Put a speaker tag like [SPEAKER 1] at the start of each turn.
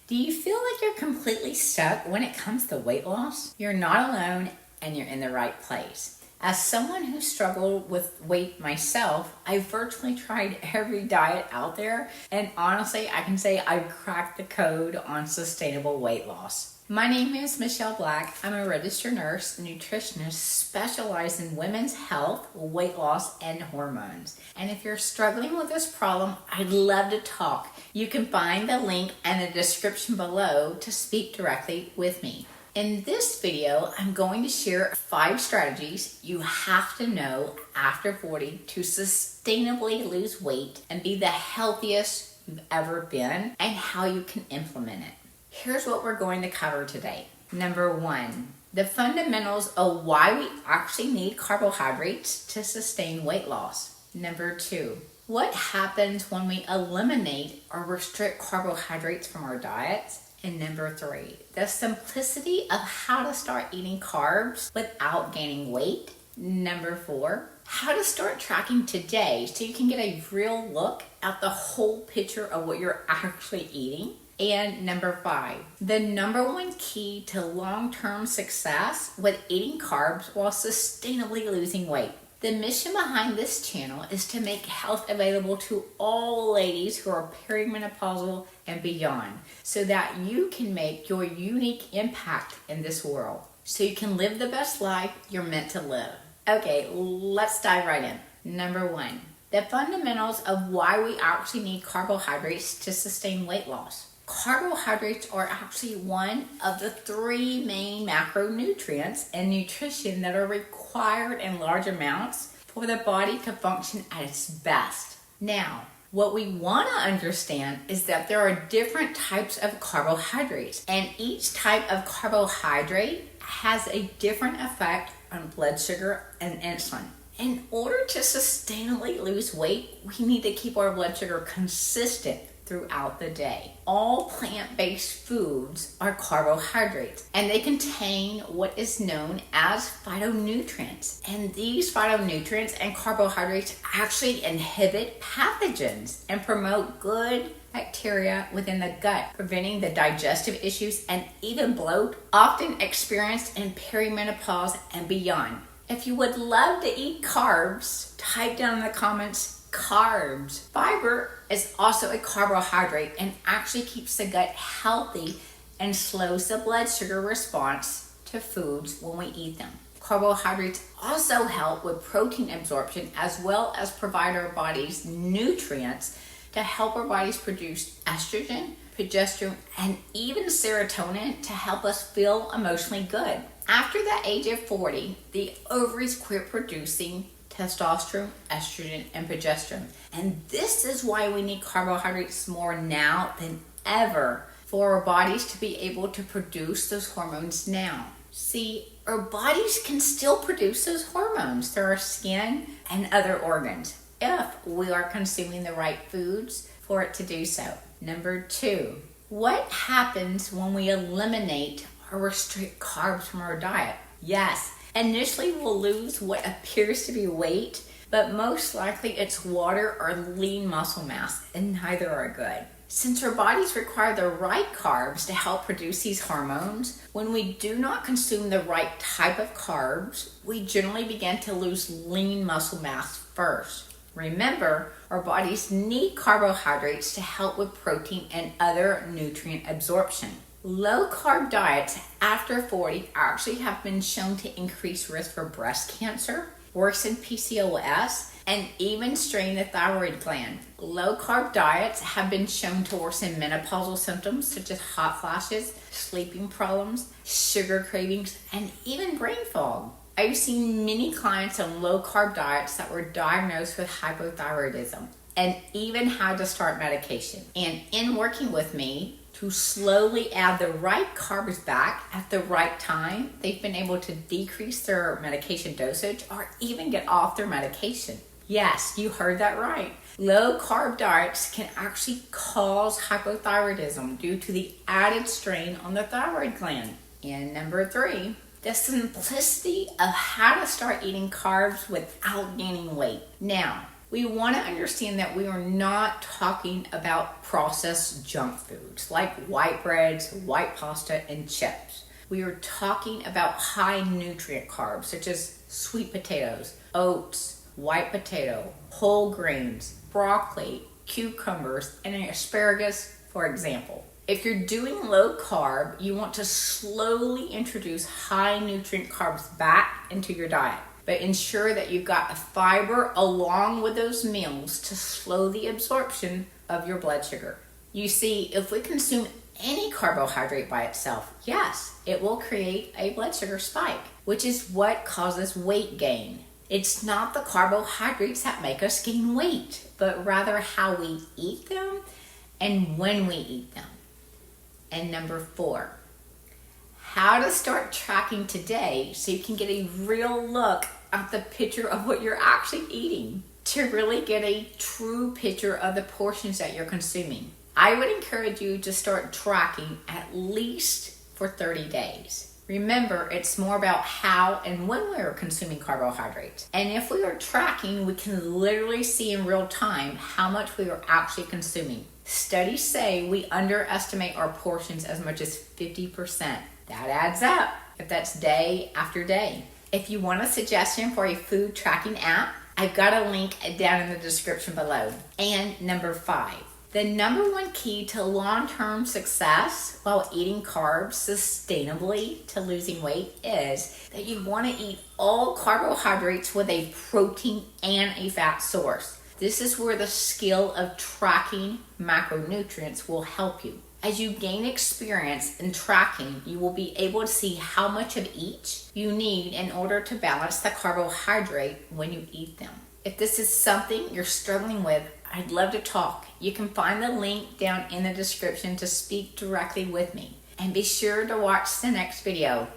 [SPEAKER 1] Do you feel like you're completely stuck when it comes to weight loss? You're not alone and you're in the right place. As someone who struggled with weight myself, I virtually tried every diet out there, and honestly, I can say I've cracked the code on sustainable weight loss. My name is Michelle Black. I'm a registered nurse and nutritionist specialized in women's health, weight loss, and hormones. And if you're struggling with this problem, I'd love to talk. You can find the link in the description below to speak directly with me. In this video, I'm going to share 5 strategies you have to know after 40 to sustainably lose weight and be the healthiest you've ever been, and how you can implement it. Here's what we're going to cover today. Number 1, the fundamentals of why we actually need carbohydrates to sustain weight loss. Number 2, what happens when we eliminate or restrict carbohydrates from our diets? And number 3, the simplicity of how to start eating carbs without gaining weight. Number 4, how to start tracking today so you can get a real look at the whole picture of what you're actually eating. And number 5, the number 1 key to long-term success with eating carbs while sustainably losing weight. The mission behind this channel is to make health available to all ladies who are perimenopausal and beyond, so that you can make your unique impact in this world, so you can live the best life you're meant to live. Okay, let's dive right in. Number 1, the fundamentals of why we actually need carbohydrates to sustain weight loss. Carbohydrates are actually one of the 3 main macronutrients in nutrition that are required in large amounts for the body to function at its best. Now, what we want to understand is that there are different types of carbohydrates, and each type of carbohydrate has a different effect on blood sugar and insulin. In order to sustainably lose weight, we need to keep our blood sugar consistent throughout the day. All plant-based foods are carbohydrates, and they contain what is known as phytonutrients. And these phytonutrients and carbohydrates actually inhibit pathogens and promote good bacteria within the gut, preventing the digestive issues and even bloat often experienced in perimenopause and beyond. If you would love to eat carbs, type down in the comments carbs. Fiber is also a carbohydrate and actually keeps the gut healthy and slows the blood sugar response to foods when we eat them. Carbohydrates also help with protein absorption, as well as provide our bodies nutrients to help our bodies produce estrogen, progesterone, and even serotonin to help us feel emotionally good. After the age of 40, the ovaries quit producing testosterone, estrogen, and progesterone. And this is why we need carbohydrates more now than ever, for our bodies to be able to produce those hormones now. See, our bodies can still produce those hormones through our skin and other organs if we are consuming the right foods for it to do so. Number 2, what happens when we eliminate or restrict carbs from our diet? Yes, initially we'll lose what appears to be weight, but most likely it's water or lean muscle mass, and neither are good. Since our bodies require the right carbs to help produce these hormones, when we do not consume the right type of carbs, we generally begin to lose lean muscle mass first. Remember, our bodies need carbohydrates to help with protein and other nutrient absorption. Low-carb diets after 40 actually have been shown to increase risk for breast cancer, worsen PCOS, and even strain the thyroid gland. Low-carb diets have been shown to worsen menopausal symptoms such as hot flashes, sleeping problems, sugar cravings, and even brain fog. I've seen many clients on low-carb diets that were diagnosed with hypothyroidism and even had to start medication. And in working with me to slowly add the right carbs back at the right time, they've been able to decrease their medication dosage or even get off their medication. Yes, you heard that right. Low-carb diets can actually cause hypothyroidism due to the added strain on the thyroid gland. And number 3, the simplicity of how to start eating carbs without gaining weight. Now, we want to understand that we are not talking about processed junk foods like white breads, white pasta, and chips. We are talking about high nutrient carbs such as sweet potatoes, oats, white potato, whole grains, broccoli, cucumbers, and asparagus, for example. If you're doing low carb, you want to slowly introduce high nutrient carbs back into your diet, but ensure that you've got the fiber along with those meals to slow the absorption of your blood sugar. You see, if we consume any carbohydrate by itself, yes, it will create a blood sugar spike, which is what causes weight gain. It's not the carbohydrates that make us gain weight, but rather how we eat them and when we eat them. And number 4, how to start tracking today so you can get a real look at the picture of what you're actually eating, to really get a true picture of the portions that you're consuming. I would encourage you to start tracking at least for 30 days. Remember, it's more about how and when we are consuming carbohydrates. And if we are tracking, we can literally see in real time how much we are actually consuming. Studies say we underestimate our portions as much as 50%. That adds up if that's day after day. If you want a suggestion for a food tracking app, I've got a link down in the description below. And number 5. The number one key to long-term success while eating carbs sustainably to losing weight is that you want to eat all carbohydrates with a protein and a fat source. This is where the skill of tracking macronutrients will help you. As you gain experience in tracking, you will be able to see how much of each you need in order to balance the carbohydrate when you eat them. If this is something you're struggling with, I'd love to talk. You can find the link down in the description to speak directly with me. And be sure to watch the next video.